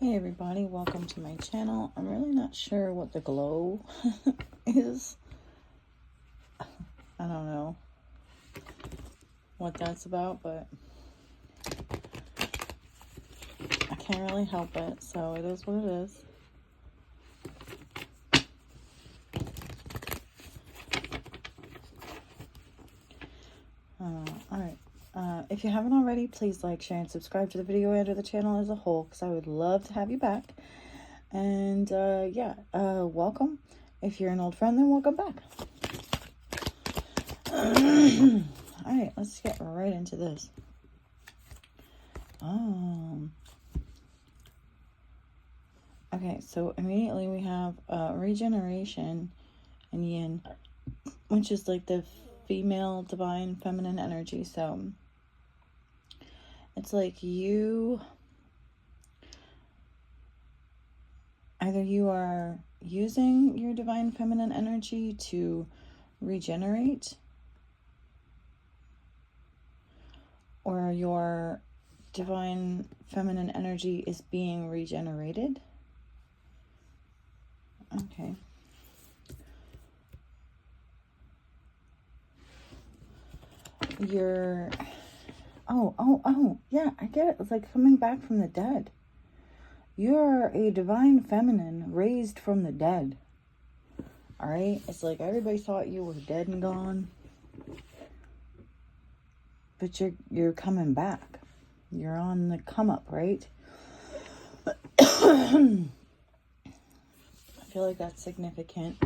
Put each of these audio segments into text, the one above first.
Hey everybody, welcome to my channel. I'm really not sure what the glow is. I don't know what that's about, but I can't really help it, so it is what it is. Alright, if you haven't already, please like, share, and subscribe to the video and to the channel as a whole, because I would love to have you back. And welcome. If you're an old friend, then welcome back. Alright, let's get right into this. Okay, so immediately we have regeneration and yin, which is like the female divine feminine energy. So it's like either you are using your divine feminine energy to regenerate, or your divine feminine energy is being regenerated. Okay. Yeah, I get it. It's like coming back from the dead. You're a divine feminine raised from the dead. All right? It's like everybody thought you were dead and gone. But you're coming back. You're on the come up, right? I feel like that's significant.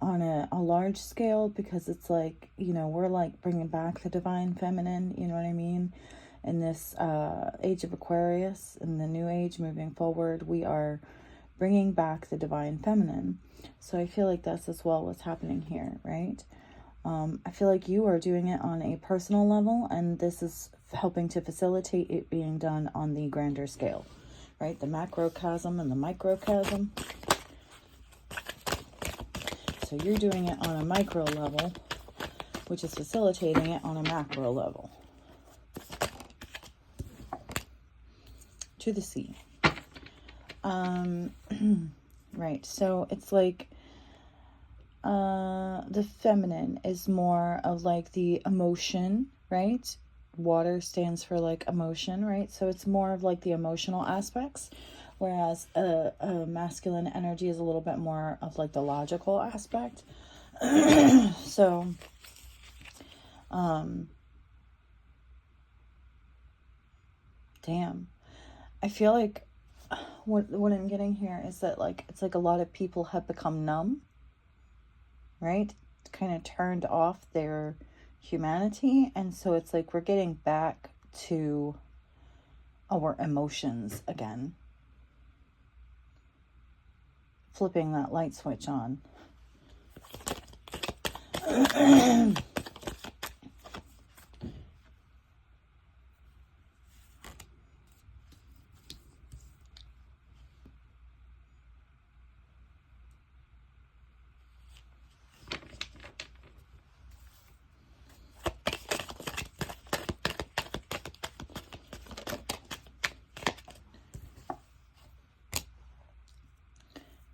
On a large scale, because it's like, we're like bringing back the divine feminine, you know what I mean? In this age of Aquarius, in the new age moving forward, we are bringing back the divine feminine. So I feel like that's as well what's happening here, right? I feel like you are doing it on a personal level, and this is helping to facilitate it being done on the grander scale, right? The macrocosm and the microcosm. So you're doing it on a micro level, which is facilitating it on a macro level. To the sea. Right, so it's like the feminine is more of like the emotion, right? Water stands for like emotion, right? So it's more of like the emotional aspects, whereas a masculine energy is a little bit more of like the logical aspect. So damn, I feel like what I'm getting here is that like it's like a lot of people have become numb, right? Kind of turned off their humanity, and so it's like we're getting back to our emotions again, flipping that light switch on.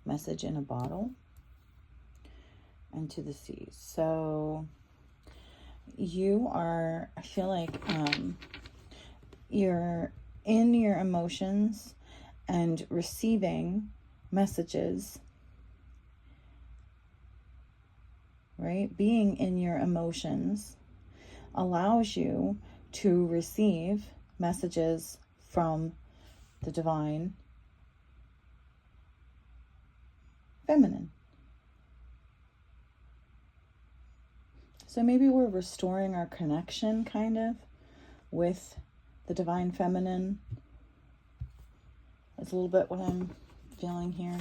Message in a bottle and to the seas. So you are, I feel like you're in your emotions and receiving messages, right? Being in your emotions allows you to receive messages from the divine feminine. So maybe we're restoring our connection kind of with the divine feminine. That's a little bit what I'm feeling here.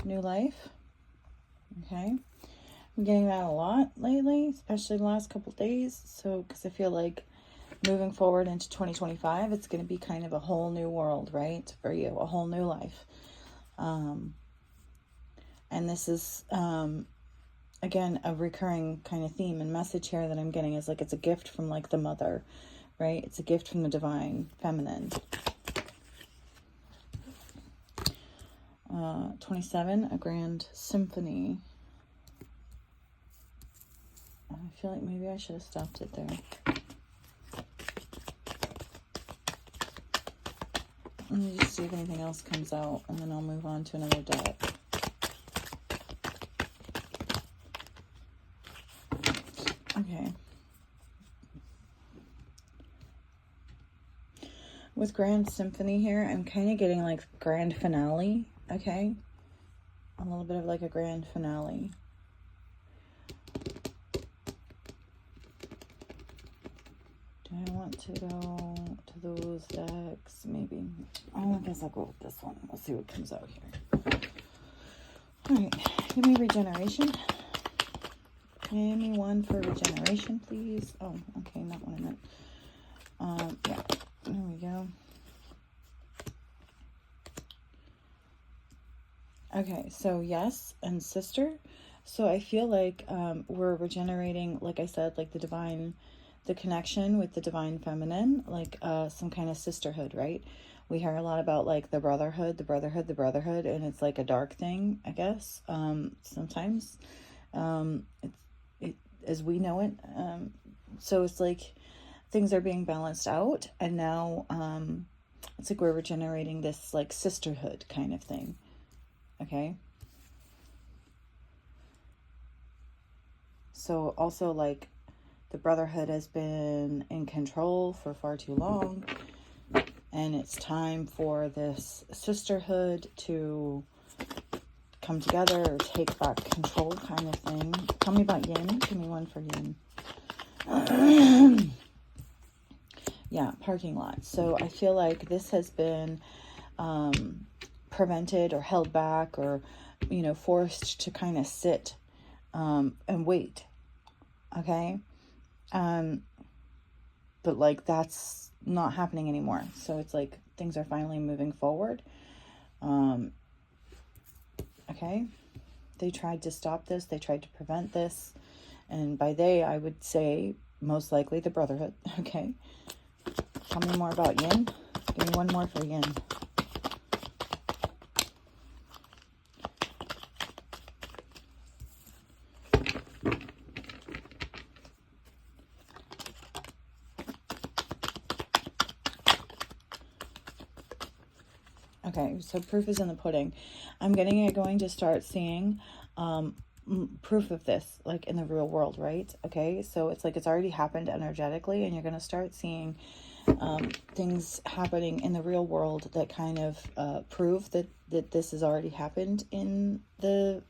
new life. Okay. I'm getting that a lot lately, especially the last couple days. So, because I feel like moving forward into 2025, it's going to be kind of a whole new world, right? For you, a whole new life. And this is, again, a recurring kind of theme and message here that I'm getting is like, it's a gift from like the mother, right? It's a gift from the divine feminine. 27, a grand symphony. I feel like maybe I should have stopped it there. Let me just see if anything else comes out, and then I'll move on to another deck. Okay. With grand symphony here, I'm kind of getting like grand finale, okay? A little bit of like a grand finale. Do I want to go to those decks? Maybe. Oh, I guess I'll go with this one. We'll see what comes out here. Alright, give me regeneration. Give me one for regeneration, please. Oh, okay, not what I meant. Yeah, there we go. Okay, so yes, and sister. So I feel like we're regenerating, like I said, like the connection with the divine feminine, like some kind of sisterhood, right? We hear a lot about like the brotherhood, and it's like a dark thing, I guess. Sometimes it as we know it. So it's like things are being balanced out, and now it's like we're regenerating this like sisterhood kind of thing. Okay. So also like the brotherhood has been in control for far too long, and it's time for this sisterhood to come together or take back control kind of thing. Tell me about yin. Give me one for yin. Yeah, parking lot. So I feel like this has been prevented or held back, or forced to kind of sit and wait. Okay. But like that's not happening anymore. So it's like things are finally moving forward. Okay. They tried to stop this. They tried to prevent this. And by they, I would say most likely the brotherhood. Okay. Tell me more about yin. Give me one more for yin. Okay, so proof is in the pudding. I'm going to start seeing proof of this, like in the real world, right? Okay, so it's like it's already happened energetically, and you're going to start seeing things happening in the real world that kind of prove that this has already happened in the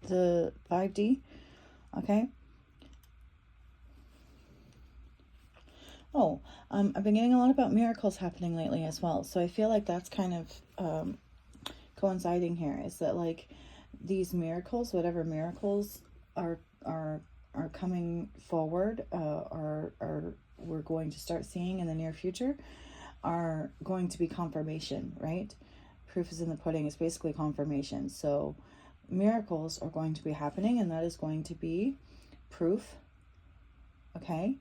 5D. Okay. Oh, I've been getting a lot about miracles happening lately as well. So I feel like that's kind of coinciding here, is that like these miracles, whatever miracles are coming forward, are we're going to start seeing in the near future, are going to be confirmation, right? Proof is in the pudding is basically confirmation. So miracles are going to be happening, and that is going to be proof. Okay.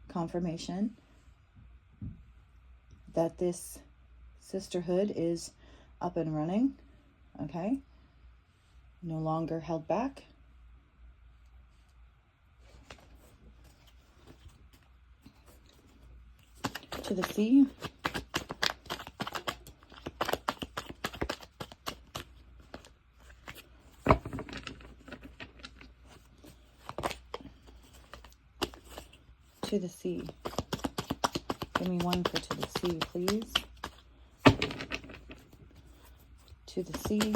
Confirmation that this sisterhood is up and running. Okay. No longer held back. To the sea. To the sea. Give me one for to the sea, please. To the sea.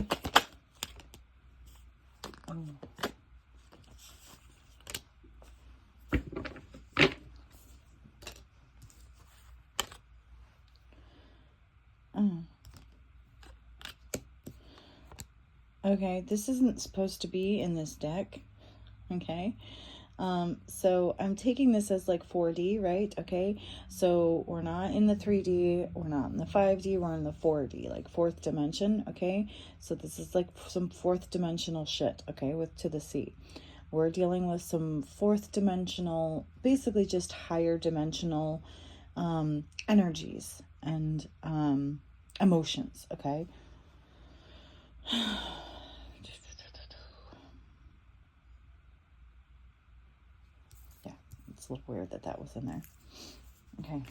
Oh. Okay, this isn't supposed to be in this deck. Okay. So I'm taking this as like 4D, right? Okay. So we're not in the 3D, we're not in the 5D, we're in the 4D, like fourth dimension. Okay. So this is like some fourth dimensional shit. Okay. With to the sea. We're dealing with some fourth dimensional, basically just higher dimensional energies and emotions. Okay. Yeah, it's a little weird that that was in there. Okay.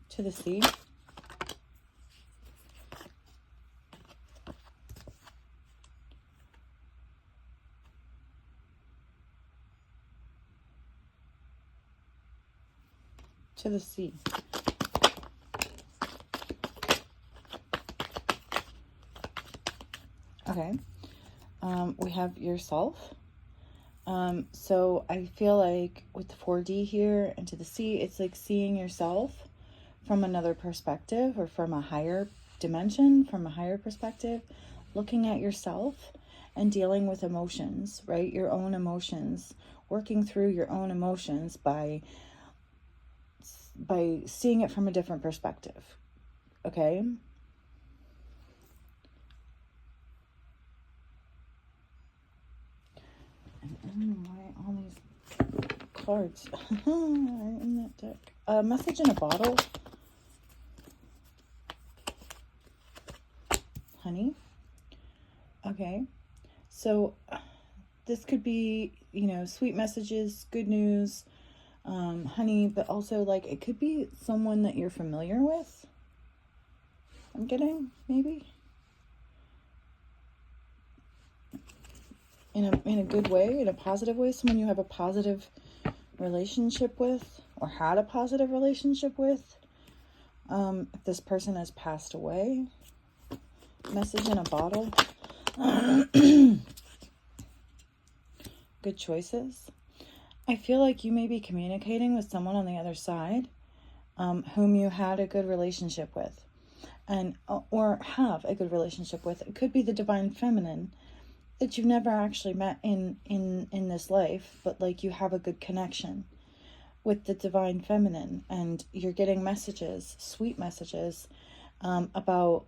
To the sea. To the sea. Okay. We have yourself. So I feel like with the 4D here and to the sea, it's like seeing yourself from another perspective or from a higher dimension, from a higher perspective, looking at yourself and dealing with emotions, right? Your own emotions, working through your own emotions by seeing it from a different perspective. Okay? And I don't know why all these cards are in that deck. A message in a bottle. Honey. Okay. So this could be, you know, sweet messages, good news, honey, but also like it could be someone that you're familiar with. I'm getting, maybe. In a good way, in a positive way, someone you have a positive relationship with or had a positive relationship with. If this person has passed away. Message in a bottle. Good choices. I feel like you may be communicating with someone on the other side whom you had a good relationship with and or have a good relationship with. It could be the divine feminine that you've never actually met in this life, but like you have a good connection with the divine feminine and you're getting messages, sweet messages about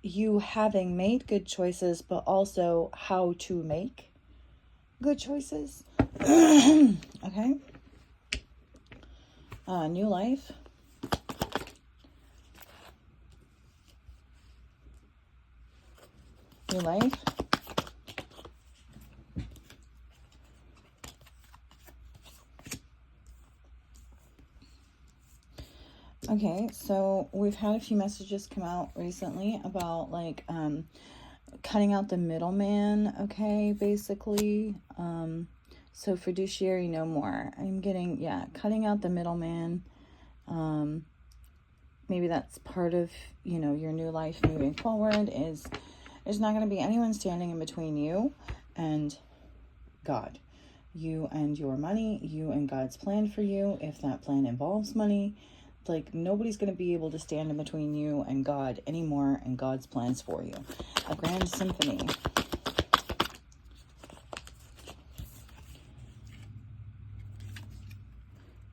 you having made good choices, but also how to make good choices. Okay. New life. New life. Okay, so we've had a few messages come out recently about like cutting out the middleman, okay, basically. So fiduciary no more. I'm getting, yeah, cutting out the middleman. Maybe that's part of, you know, your new life moving forward is there's not going to be anyone standing in between you and God. You and your money, you and God's plan for you, if that plan involves money. Like, nobody's going to be able to stand in between you and God anymore and God's plans for you. A grand symphony.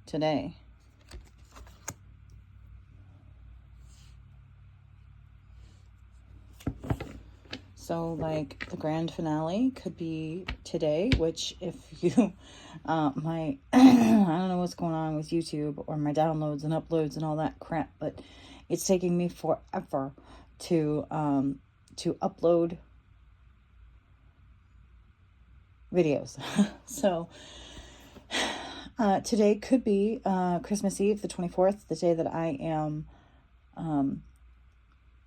Today. So, like, the grand finale could be today, which if you, I don't know what's going on with YouTube or my downloads and uploads and all that crap, but it's taking me forever to upload videos. So, today could be Christmas Eve, the 24th, the day that I am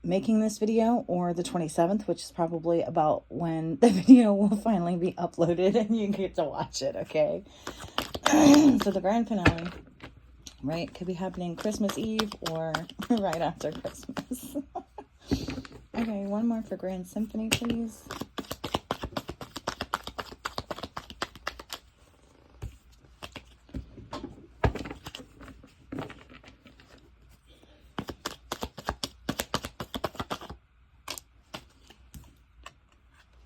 making this video, or the 27th, which is probably about when the video will finally be uploaded and you get to watch it, okay? So the grand finale, right, could be happening Christmas Eve or right after Christmas. Okay, one more for Grand Symphony, please.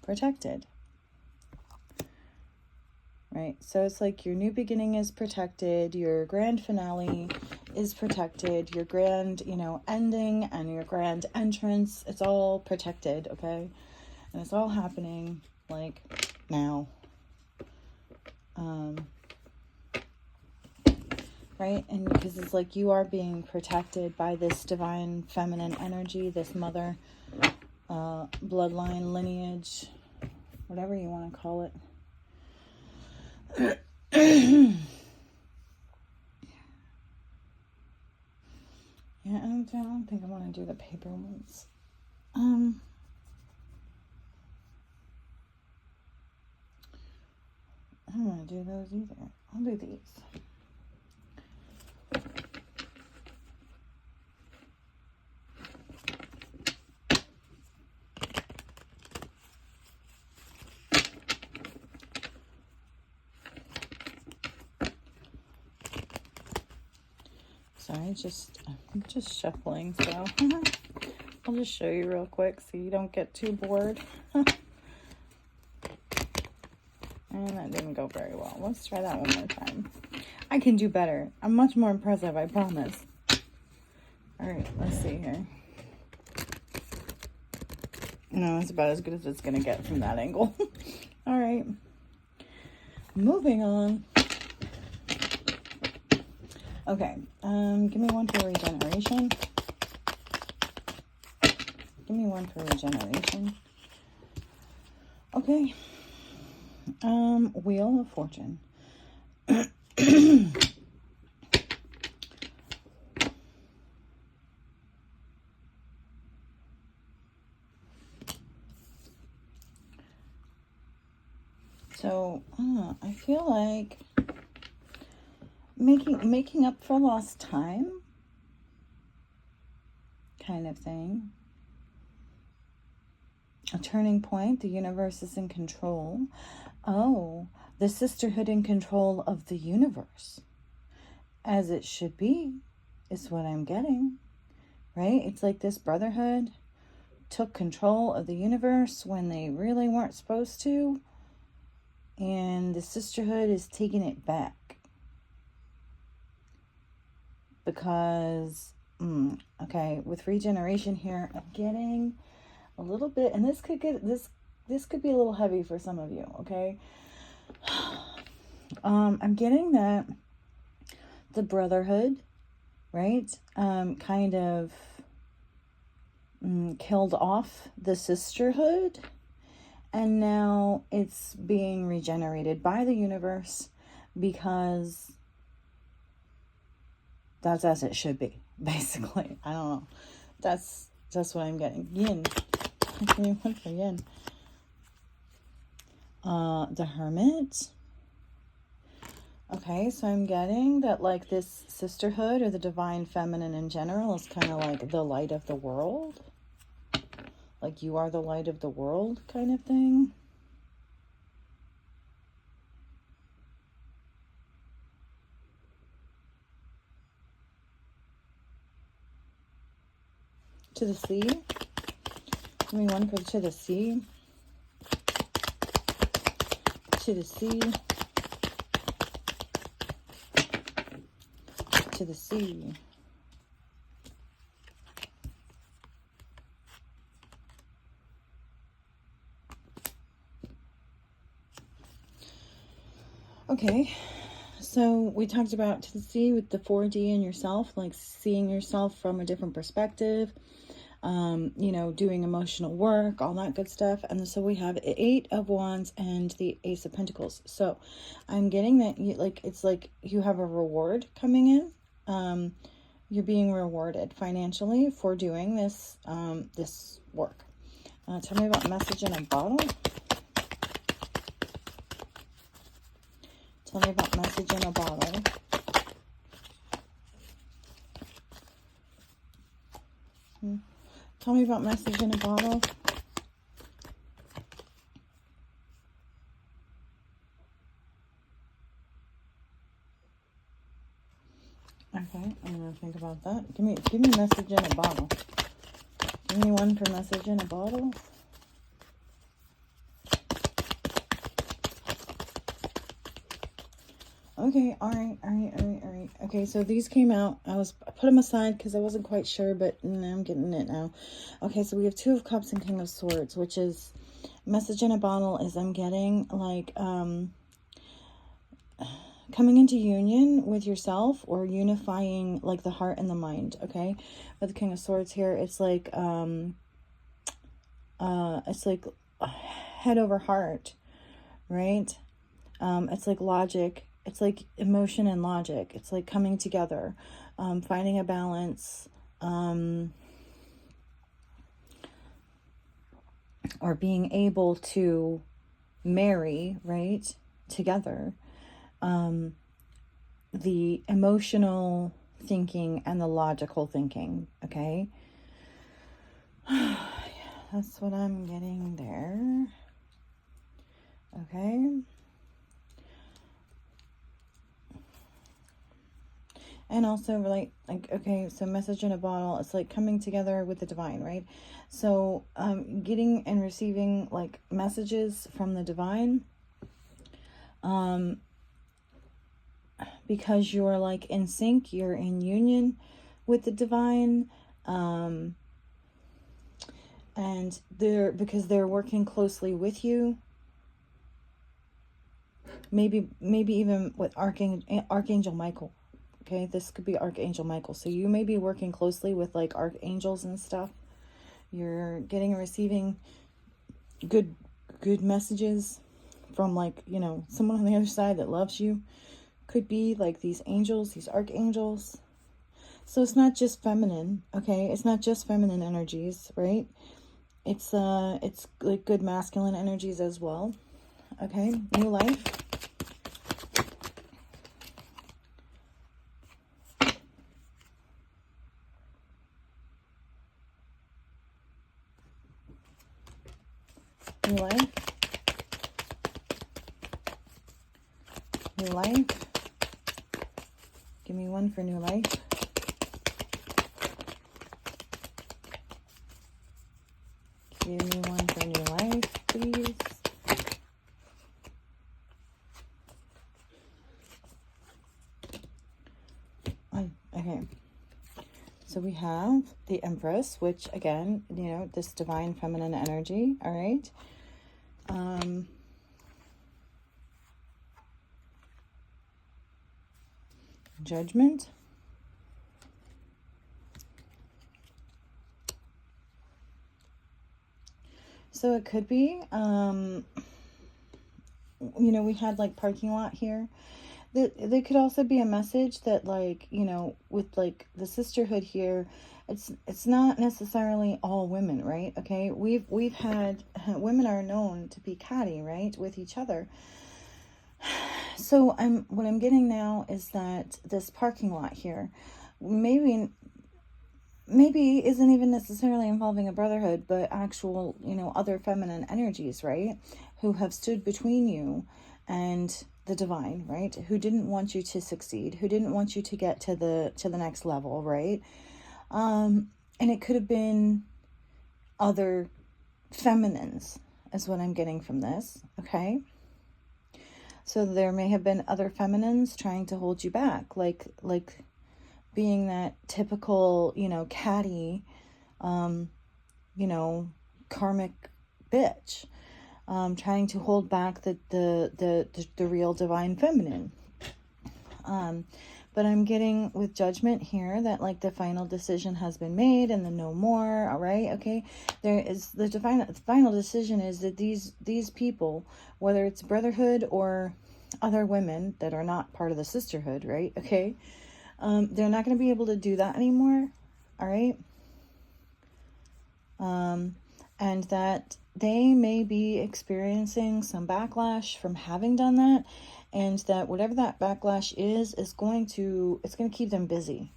protected. Right? So it's like your new beginning is protected, your grand finale is protected, your grand, ending and your grand entrance, it's all protected, okay? And it's all happening, like, now. Right? And because it's like you are being protected by this divine feminine energy, this mother, bloodline, lineage, whatever you want to call it. Yeah, I don't think I want to do the paper ones. I don't want to do those either. I'll do these. Sorry, I'm just shuffling, so I'll just show you real quick so you don't get too bored. And that didn't go very well. Let's try that one more time. I can do better. I'm much more impressive, I promise. Alright, let's see here. No, it's about as good as it's going to get from that angle. Alright. Moving on. Okay, give me one for regeneration. Give me one for regeneration. Okay. Wheel of Fortune. So, I feel like making up for lost time kind of thing. A turning point. The universe is in control. Oh, the sisterhood in control of the universe. As it should be, is what I'm getting. Right? It's like this brotherhood took control of the universe when they really weren't supposed to. And the sisterhood is taking it back. Because, okay, with regeneration here, I'm getting a little bit, and this could get, this could be a little heavy for some of you, okay? I'm getting that the brotherhood, right, kind of killed off the sisterhood, and now it's being regenerated by the universe because that's as it should be, basically. I don't know. That's what I'm getting. Yin. Give me one for yin. The Hermit. Okay, so I'm getting that, like, this sisterhood or the divine feminine in general is kind of like the light of the world. Like, you are the light of the world kind of thing. To the sea. Give me one for to the sea. To the sea. To the sea. Okay, so we talked about to the sea with the 4D and yourself, like seeing yourself from a different perspective, doing emotional work, all that good stuff. And so we have 8 of Wands and the Ace of Pentacles. So I'm getting that it's like you have a reward coming in. You're being rewarded financially for doing this, this work. Tell me about message in a bottle. Tell me about message in a bottle. Tell me about message in a bottle. Okay, I'm gonna think about that. Give me message in a bottle. Give me one for message in a bottle. Okay, all right. Okay, so these came out. I put them aside because I wasn't quite sure, but I'm getting it now. Okay, so we have Two of Cups and King of Swords, which is message in a bottle. Is I'm getting like coming into union with yourself, or unifying like the heart and the mind. Okay, with the King of Swords here, it's like head over heart, right? It's like logic. It's like emotion and logic. It's like coming together, finding a balance, or being able to marry, right, together, the emotional thinking and the logical thinking, okay? That's what I'm getting there. Okay. And also, like, okay, so message in a bottle, it's like coming together with the divine, right? So, getting and receiving, like, messages from the divine, because you're, like, in sync, you're in union with the divine, and because they're working closely with you, maybe even with Archangel Michael. Okay, this could be Archangel Michael. So you may be working closely with like archangels and stuff. You're getting and receiving good messages from, like, you know, someone on the other side that loves you. Could be like these angels, these archangels. So it's not just feminine, okay? It's not just feminine energies, right? It's like good masculine energies as well. Okay, new life. New life. New life. Give me one for new life. Give me one for new life, please. Okay. So we have the Empress, which again, you know, this divine feminine energy, all right? Judgment. So it could be, you know, we had like parking lot here. There could also be a message that, like, you know, with like the sisterhood here, it's not necessarily all women, right? Okay, we've had women are known to be catty, right, with each other. So what I'm getting now is that this parking lot here maybe isn't even necessarily involving a brotherhood, but actual, you know, other feminine energies, right, who have stood between you and the divine, right, who didn't want you to succeed, who didn't want you to get to the next level, right? And it could have been other feminines, is what I'm getting from this. Okay, so there may have been other feminines trying to hold you back, like being that typical, you know, catty, you know, karmic bitch, trying to hold back the real divine feminine. But I'm getting with Judgment here that, like, the final decision has been made and the no more. All right. Okay. There is the final decision is that these people, whether it's brotherhood or other women that are not part of the sisterhood, right? Okay. They're not going to be able to do that anymore. All right. And that they may be experiencing some backlash from having done that, and that whatever that backlash is going to keep them busy.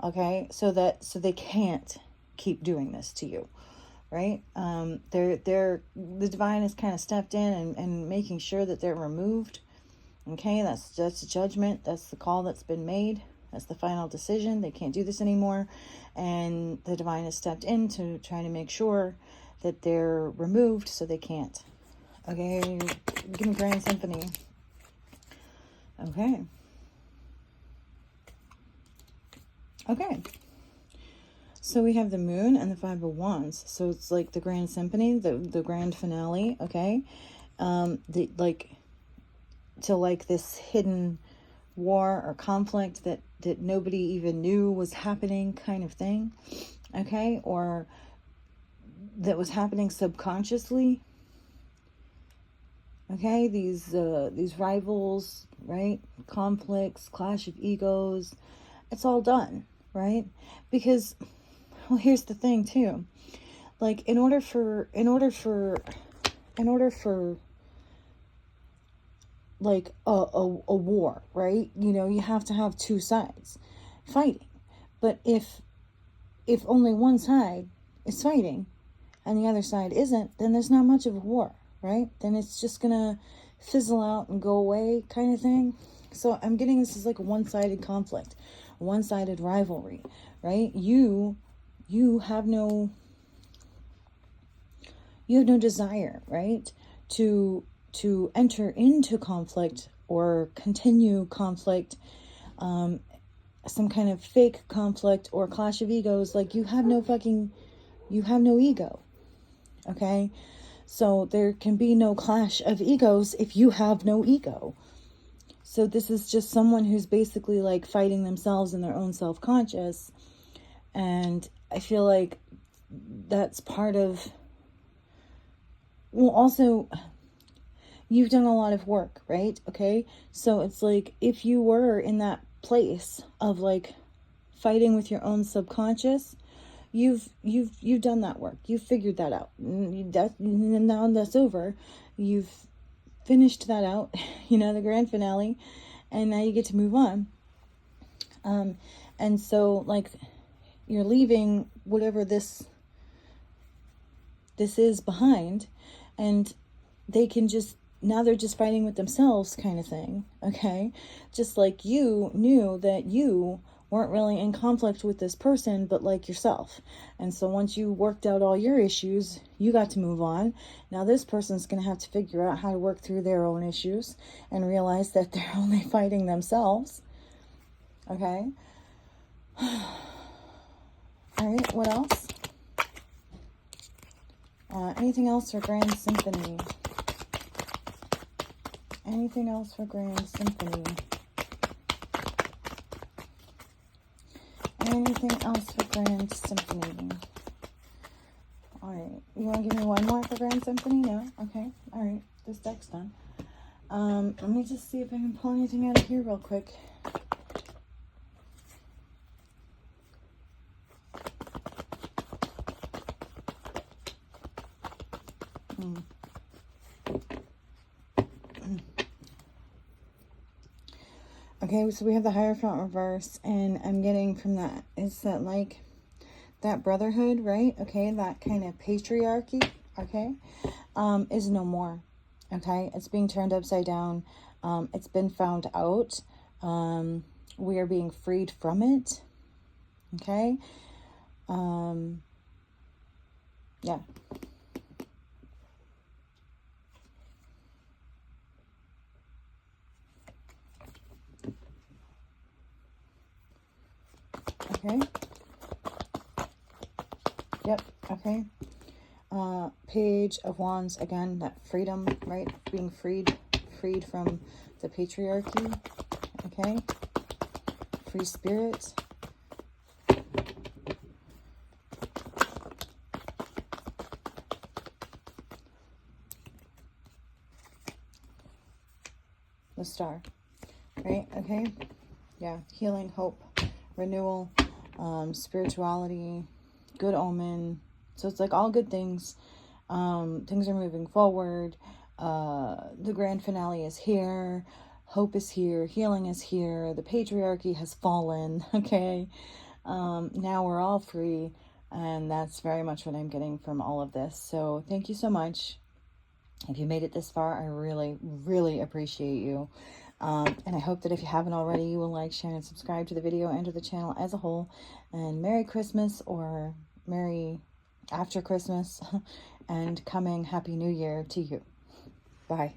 Okay, so they can't keep doing this to you, right? The divine has kind of stepped in and making sure that they're removed. Okay, that's judgment. That's the call that's been made. That's the final decision. They can't do this anymore, and the divine has stepped in to try to make sure that they're removed so they can't. Okay, give me Grand Symphony. Okay. Okay. So we have the moon and the Five of Wands. So it's like the grand symphony, the grand finale. Okay. To like this hidden war or conflict that nobody even knew was happening, kind of thing. Okay. Or that was happening subconsciously. Okay. These rivals, right? Conflicts, clash of egos. It's all done, right? Because, well, here's the thing too. Like, in order for like a war, right? You know, you have to have two sides fighting. But if only one side is fighting and the other side isn't, then there's not much of a war, right? Then it's just gonna fizzle out and go away, kind of thing. So I'm getting this is like a one-sided conflict, one-sided rivalry, right? You have no desire, right, to enter into conflict or continue conflict, some kind of fake conflict or clash of egos. Like, you have no ego. Okay. So there can be no clash of egos if you have no ego. So this is just someone who's basically like fighting themselves in their own self-conscious. And I feel like that's part of, well, also, you've done a lot of work, right? Okay. So it's like, if you were in that place of like fighting with your own subconscious, you've done that work. You've figured that out. And now that's over. You've finished that out, you know, the grand finale, and now you get to move on. And so like, you're leaving whatever this is behind, and they can just, now they're just fighting with themselves, kind of thing. Okay. Just like you knew that you weren't really in conflict with this person, but like yourself. And so once you worked out all your issues, you got to move on. Now this person's going to have to figure out how to work through their own issues and realize that they're only fighting themselves. Okay. All right. What else? Anything else for Grand Symphony? Anything else for Grand Symphony? Anything else for Grand Symphony? Alright. You want to give me one more for Grand Symphony? No? Okay. Alright. This deck's done. Let me just see if I can pull anything out of here real quick. Okay, so we have the Hierophant reverse, and I'm getting from that, is that like that brotherhood, right? Okay, that kind of patriarchy, okay, is no more. Okay, it's being turned upside down. It's been found out. We are being freed from it. Okay. Yeah. Okay. Yep. Okay. Page of Wands, again, that freedom, right? Being freed from the patriarchy. Okay. Free spirit. The Star, right? Okay. Yeah. Healing, hope, renewal, spirituality, good omen. So it's like all good things. Things are moving forward. The grand finale is here. Hope is here. Healing is here. The patriarchy has fallen. Okay. Now we're all free. And that's very much what I'm getting from all of this. So thank you so much. If you made it this far, I really, really appreciate you. And I hope that if you haven't already, you will like, share, and subscribe to the video and to the channel as a whole. And Merry Christmas, or Merry after Christmas, and coming Happy New Year to you. Bye.